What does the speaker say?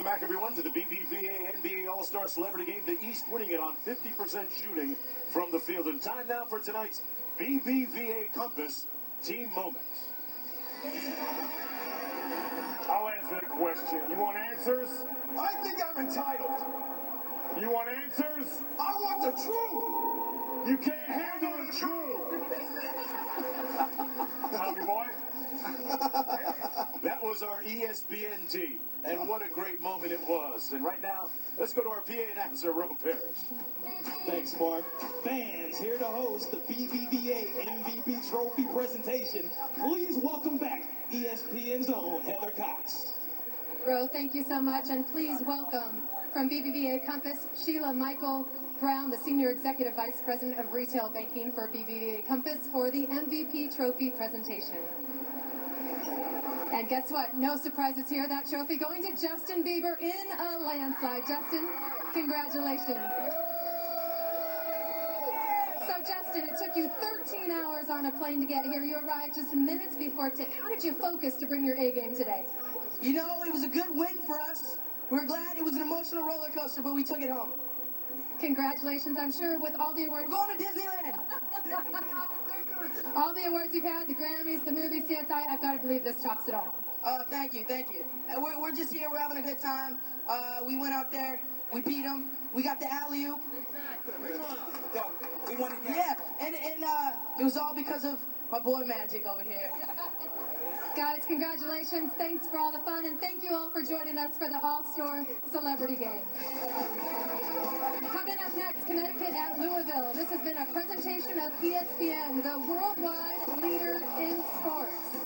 back, everyone, to the BBVA NBA All-Star Celebrity Game. The East winning it on 50% shooting from the field. And time now for tonight's BBVA Compass Team Moments. I'll answer the question. You want answers? I think I'm entitled. You want answers? I want the truth. You can't handle the truth. Tommy boy. That was our ESPN team, and what a great moment it was. And right now, let's go to our PA announcer, Ro Parrish. Thanks, Mark. Fans here to host the BBVA MVP Trophy presentation. Please welcome back ESPN's own Heather Cox. Ro, thank you so much, and please welcome from BBVA Compass, Sheila Michael Brown, the Senior Executive Vice President of Retail Banking for BBVA Compass, for the MVP Trophy presentation. And guess what? No surprises here. That trophy going to Justin Bieber in a landslide. Justin, congratulations. So Justin, it took you 13 hours on a plane to get here. You arrived just minutes before tip. How did you focus to bring your A game today? You know, it was a good win for us. We're glad. It was an emotional roller coaster, but we took it home. Congratulations, I'm sure, with all the awards. We're going to Disneyland. All the awards you've had, the Grammys, the movies, CSI, I've got to believe this tops it all. Thank you. We're just here. We're having a good time. We went out there. We beat them. We got the alley-oop. We won again. Yeah, and it was all because of my boy Magic over here. Guys, congratulations. Thanks for all the fun, and thank you all for joining us for the All-Star Celebrity Game. Coming up next, Connecticut at Louisville. This has been a presentation of ESPN, the worldwide leader in sports.